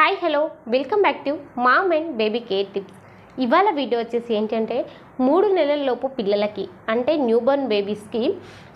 Hi hello welcome back to mom and baby care tips. ఇవాళ video వచ్చేసి ఏంటంటే 3 నెలల లోపు పిల్లలకి అంటే న్యూబోర్న్ బేబీస్కి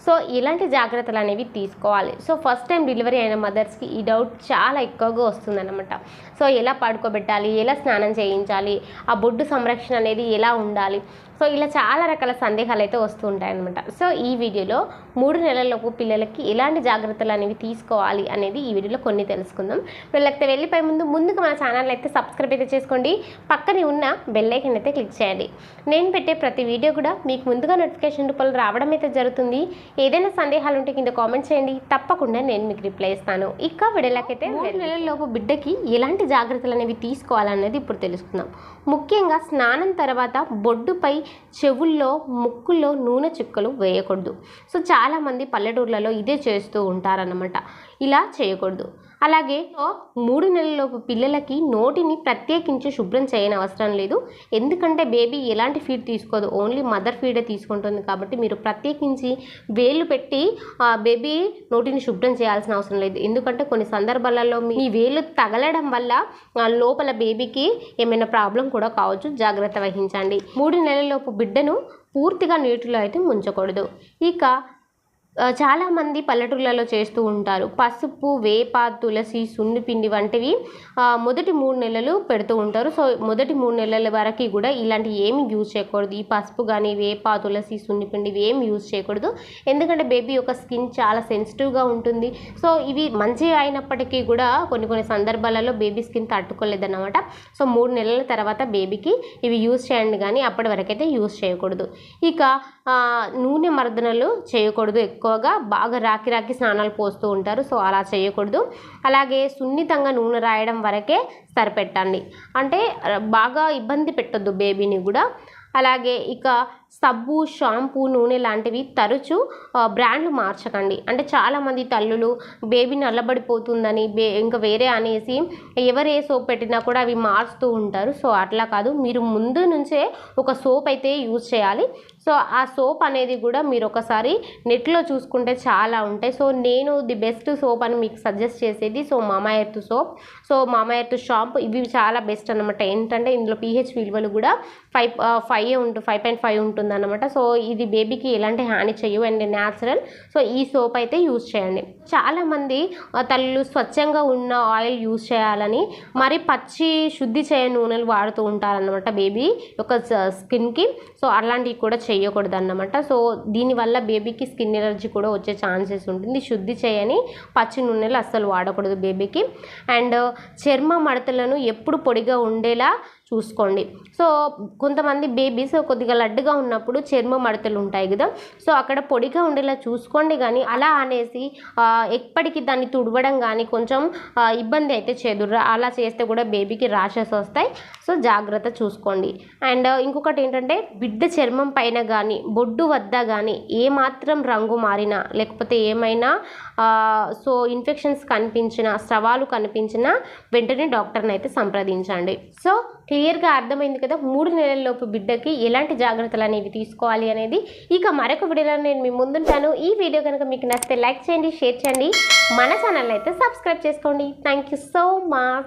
సో ఇలాంటి జాగ్రత్తలు అనేవి తీసుకోవాలి. సో ఫస్ట్ టైం డెలివరీ అయిన మదర్స్కి ఈ డౌట్ చాలా ఎక్కువగా వస్తుందన్నమాట. సో ఎలా పడుకోబెట్టాలి, ఎలా స్నానం చేయించాలి, ఆ బొడ్డు సంరక్షణ అనేది ఎలా ఉండాలి, సో ఇలా చాలా రకాల సందేహాలు అయితే వస్తూ ఉంటాయన్నమాట. సో ఈ వీడియోలో 3 నెలలలోపు పిల్లలకి ఎలాంటి జాగ్రత్తలు అనేవి తీసుకోవాలి అనేది ఈ వీడియోలో కొన్ని తెలుసుకుందాం. వీళ్ళకి వెళ్ళిపోయే ముందుగా మన ఛానల్ అయితే సబ్స్క్రైబ్ అయితే చేసుకోండి, పక్కనే ఉన్న బెల్ ఐకాన్ అయితే క్లిక్ చేయండి. నేను పెట్టే ప్రతి వీడియో కూడా మీకు ముందుగా నోటిఫికేషన్ రూపంలో రావడం అయితే జరుగుతుంది. ఏదైనా సందేహాలు ఉంటే కింద కామెంట్ చేయండి, తప్పకుండా నేను మీకు రిప్లై ఇస్తాను. ఇక వీడియోలకైతే 3 నెలలలోపు బిడ్డకి ఎలాంటి జాగ్రత్తలు అనేవి తీసుకోవాలనేది ఇప్పుడు తెలుసుకుందాం. ముఖ్యంగా స్నానం తర్వాత బొడ్డుపై, చెవుల్లో, ముక్కుల్లో నూనె చుక్కలు వేయకూడదు. సో చాలామంది పల్లెటూర్లలో ఇదే చేస్తూ ఉంటారన్నమాట. ఇలా చేయకూడదు. అలాగే 3 నెలలలోపు పిల్లలకి నోటిని ప్రత్యేకించి శుభ్రం చేయని అవసరం లేదు. ఎందుకంటే బేబీ ఎలాంటి ఫీడ్ తీసుకోదు, ఓన్లీ మదర్ ఫీడే తీసుకుంటుంది. కాబట్టి మీరు ప్రత్యేకించి వేళ్ళు పెట్టి బేబీ నోటిని శుభ్రం చేయాల్సిన అవసరం లేదు. ఎందుకంటే కొన్ని సందర్భాలలో మీ వేళ్ళు తగలడం వల్ల లోపల బేబీకి ఏమైనా ప్రాబ్లం కూడా కావచ్చు. జాగ్రత్త వహించండి. 3 నెలలలోపు బిడ్డను పూర్తిగా నీటిలో అయితే ముంచకూడదు. ఇక చాలామంది పల్లెటూళ్ళలో చేస్తూ ఉంటారు. పసుపు, వేప, తులసి, సున్నిపిండి వంటివి మొదటి 3 నెలలు పెడుతూ ఉంటారు. సో మొదటి 3 నెలల వరకు కూడా ఇలాంటి ఏమి యూజ్ చేయకూడదు. ఈ పసుపు కానీ, వేప, తులసి, సున్నిపిండి ఇవి ఏమి యూజ్ చేయకూడదు. ఎందుకంటే బేబీ యొక్క స్కిన్ చాలా సెన్సిటివ్గా ఉంటుంది. సో ఇవి మంచి అయినప్పటికీ కూడా కొన్ని సందర్భాలలో బేబీ స్కిన్ తట్టుకోలేదన్నమాట. సో 3 నెలల తర్వాత బేబీకి ఇవి యూజ్ చేయండి, కానీ అప్పటి వరకైతే యూజ్ చేయకూడదు. ఇక నూనె మర్దనలు చేయకూడదు. ఎక్కువగా బాగా రాకి స్నానాలు పోస్తూ ఉంటారు. సో అలా చేయకూడదు. అలాగే సున్నితంగా నూనె రాయడం వరకే సరిపెట్టండి. అంటే బాగా ఇబ్బంది పెట్టొద్దు బేబీని కూడా. అలాగే ఇక సబ్బు, షాంపూ, నూనె లాంటివి తరచూ బ్రాండ్లు మార్చకండి. అంటే చాలామంది తల్లులు బేబీ నల్లబడిపోతుందని ఇంకా వేరే అనేసి ఎవరు ఏ సోప్ పెట్టినా కూడా అవి మార్చుతూ ఉంటారు. సో అట్లా కాదు, మీరు ముందు నుంచే ఒక సోప్ అయితే యూజ్ చేయాలి. సో ఆ సోప్ అనేది కూడా మీరు ఒకసారి నెట్లో చూసుకుంటే చాలా ఉంటాయి. సో నేను ది బెస్ట్ సోప్ అని మీకు సజెస్ట్ చేసేది సో మామా ఎర్త్ సోప్, సో మామా ఎర్త్ షాంపూ, ఇవి చాలా బెస్ట్ అనమాట. ఏంటంటే ఇందులో pH విలువలు కూడా 5.5 ఉంటుంది అన్నమాట. సో ఇది బేబీకి ఎలాంటి హాని చేయవు అండ్ న్యాచురల్. సో ఈ సోప్ అయితే యూజ్ చేయండి. చాలామంది తల్లులు స్వచ్ఛంగా ఉన్న ఆయిల్ యూజ్ చేయాలని మరి పచ్చి శుద్ధి చేయని నూనెలు వాడుతూ ఉంటారన్నమాట బేబీ యొక్క స్కిన్కి. సో అలాంటివి కూడా చేయకూడదు అన్నమాట. సో దీనివల్ల బేబీకి స్కిన్ ఎలర్జీ కూడా వచ్చే ఛాన్సెస్ ఉంటుంది. శుద్ధి చేయని పచ్చి నూనెలు అస్సలు వాడకూడదు బేబీకి. అండ్ చర్మ మడతలను ఎప్పుడు పొడిగా ఉండేలా చూసుకోండి. సో కొంతమంది బేబీస్ కొద్దిగా లడ్డుగా ఉన్నప్పుడు చర్మ మడతలు ఉంటాయి కదా, సో అక్కడ పొడిగా ఉండేలా చూసుకోండి. కానీ అలా అనేసి ఎప్పటికీ దాన్ని తుడవడం కానీ కొంచెం ఇబ్బంది అయితే చేయదు. అలా చేస్తే కూడా బేబీకి ర్యాషెస్ వస్తాయి. సో జాగ్రత్త చూసుకోండి. అండ్ ఇంకొకటి ఏంటంటే బిడ్డ చర్మం పైన కానీ బొడ్డు వద్ద కానీ ఏమాత్రం రంగు మారినా లేకపోతే ఏమైనా సో ఇన్ఫెక్షన్స్ కనిపించినా, స్రవాలు కనిపించినా వెంటనే డాక్టర్ని అయితే సంప్రదించండి. సో క్లియర్గా అర్థమైంది కదా 3 నెలలలోపు బిడ్డకి ఎలాంటి జాగ్రత్తలు అనేవి తీసుకోవాలి అనేది. ఇక మరొక వీడియోలో నేను మీ ముందుంటాను. ఈ వీడియో కనుక మీకు నచ్చితే లైక్ చేయండి, షేర్ చేయండి, మన ఛానల్ అయితే సబ్స్క్రైబ్ చేసుకోండి. Thank you so much.